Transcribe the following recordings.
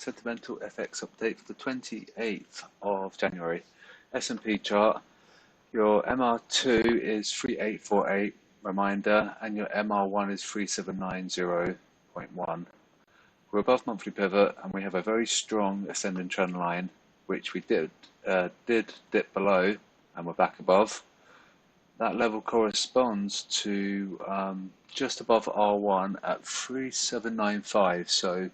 Sentimental FX update for the 28th of January. S&P chart, your MR2 is 3848, reminder, and your MR1 is 3790.1. We're above monthly pivot and we have a very strong ascending trend line, which we did dip below and we're back above. That level corresponds to just above R1 at 3795, so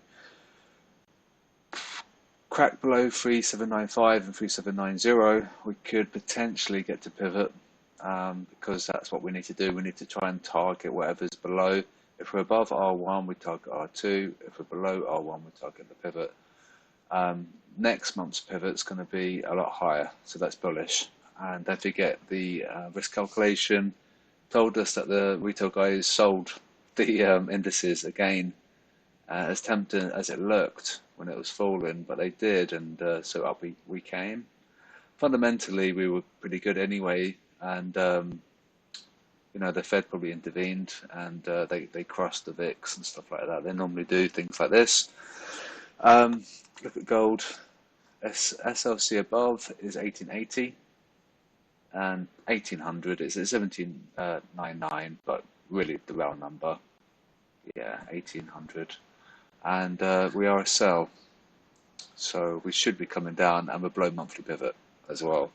crack below 3795 and 3790, we could potentially get to pivot because that's what we need to do. We need to try and target whatever's below. If we're above R1, we target R2. If we're below R1, we target the pivot. Next month's pivot is going to be a lot higher, so that's bullish. And don't forget, the risk calculation told us that the retail guys sold the indices again, as tempting as it looked when it was falling, but they did, and so up we came. Fundamentally, we were pretty good anyway, and you know, the Fed probably intervened, and they crushed the VIX and stuff like that. They normally do things like this. Look at gold. SLC above is 1880, and 1800 is 1799, but really the round number, yeah, 1800. And we are a sell, so we should be coming down, and we're below monthly pivot as well,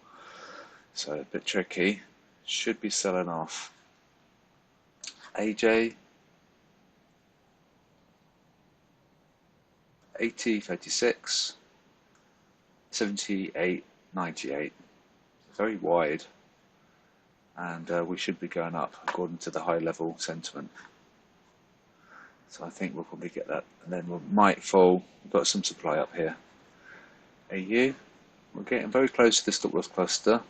so a bit tricky. Should be selling off. AJ 8036, 7898, very wide, and we should be going up according to the high level sentiment. So I think we'll probably get that, and then we might fall. We've got some supply up here. AU, we're getting very close to the stop loss cluster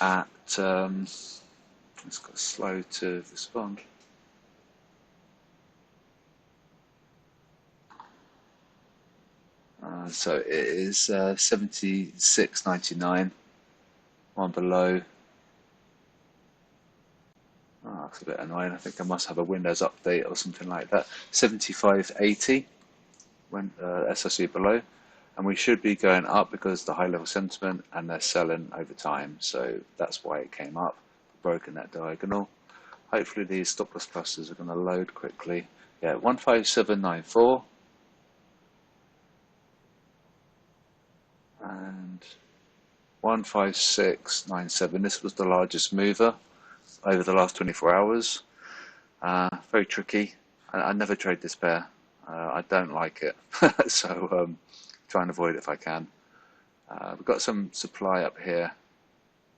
at, it's got slow to respond. So it is 76.99, one below. Oh, that's a bit annoying. I think I must have a Windows update or something like that. 75.80 when SLC below, and we should be going up because the high level sentiment, and they're selling over time, so that's why it came up. Broken that diagonal. Hopefully these stop loss clusters are going to load quickly. Yeah, 15794 and 15697. This was the largest mover over the last 24 hours. Very tricky. I never trade this pair. I don't like it, so try and avoid it if I can. We've got some supply up here,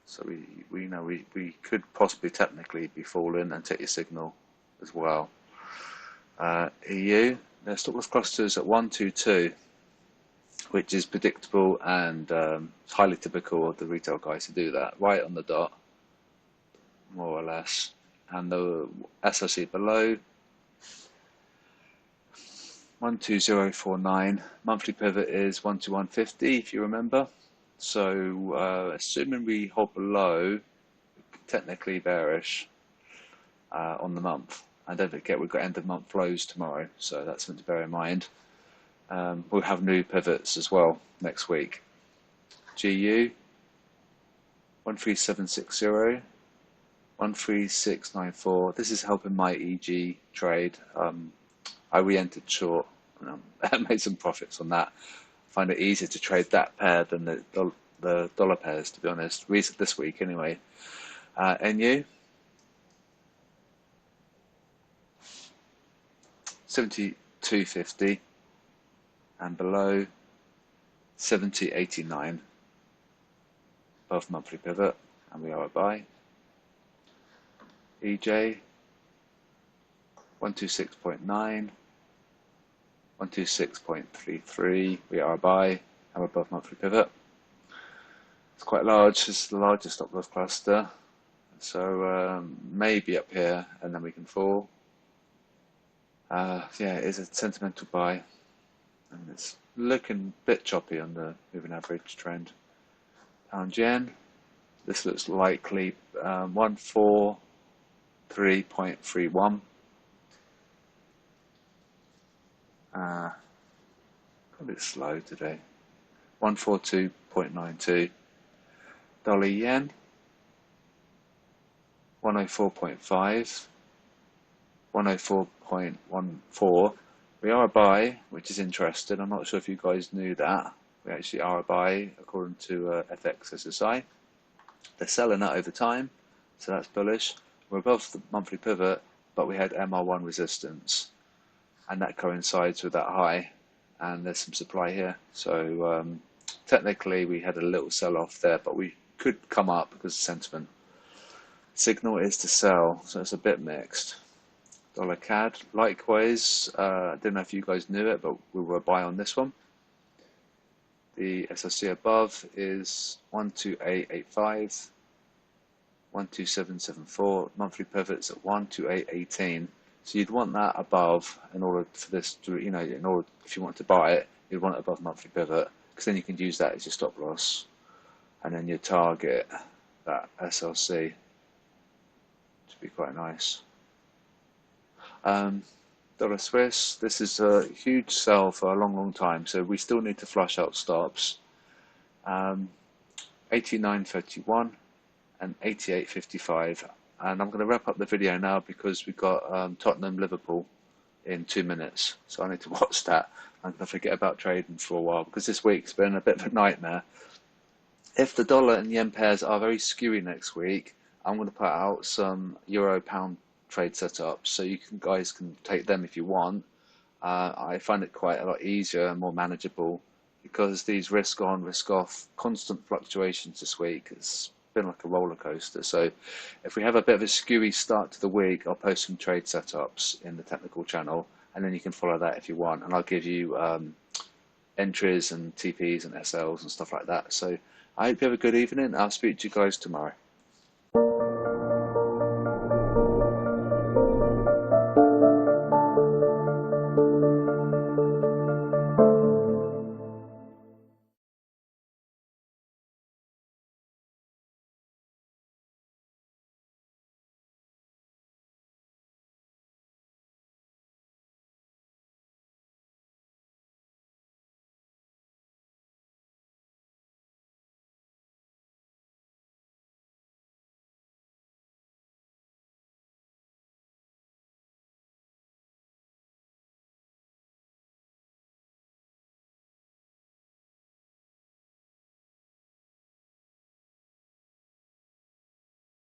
so we know we could possibly technically be falling and take your signal as well. EU, their stop loss clusters at 122, which is predictable and highly typical of the retail guys to do that, right on the dot, more or less. And the SLC below 12049. Monthly pivot is 12150, if you remember. So assuming we hold below, technically bearish on the month. And don't forget, we've got end of month flows tomorrow, so that's something to bear in mind. We'll have new pivots as well next week. GU 13760, 13694. This is helping my EG trade. I re-entered short and made some profits on that. I find it easier to trade that pair than the dollar pairs, to be honest, this week anyway. NU 7250 and below 70.89, above monthly pivot, and we are a buy. EJ 126.9, 126.33, we are a buy, and we're above monthly pivot. It's quite large. It's the largest stop loss cluster, so maybe up here, and then we can fall. Yeah, it is a sentimental buy, and it's looking a bit choppy on the moving average trend. Pound yen, this looks likely 143.31. a bit slow today. 142.92. Dollar yen 104.5. 104.14. We are a buy, which is interesting. I'm not sure if you guys knew that. We actually are a buy according to FX SSI. They're selling that over time, so that's bullish. We're above the monthly pivot, but we had MR1 resistance, and that coincides with that high, and there's some supply here. So technically we had a little sell-off there, but we could come up because of sentiment. Signal is to sell, so it's a bit mixed. Dollar CAD, likewise, I don't know if you guys knew it, but we were a buy on this one. The SLC above is 12885, 12774, monthly pivots at 12818. So you'd want that above in order for this to, in order if you want to buy it, you'd want it above monthly pivot, because then you can use that as your stop loss, and then you target that SLC to be quite nice. Dollar Swiss, this is a huge sell for a long time, so we still need to flush out stops. 89.31 and 88.55, and I'm going to wrap up the video now because we've got Tottenham Liverpool in 2 minutes, so I need to watch that. I'm going to forget about trading for a while because this week's been a bit of a nightmare. If the dollar and yen pairs are very skewy next week, I'm going to put out some euro pound trade setups, so you guys can take them if you want. I find it quite a lot easier and more manageable because these risk on, risk off, constant fluctuations this week. It's been like a roller coaster. So if we have a bit of a skewy start to the week, I'll post some trade setups in the technical channel, and then you can follow that if you want, and I'll give you entries and TPs and SLs and stuff like that. So I hope you have a good evening. I'll speak to you guys tomorrow.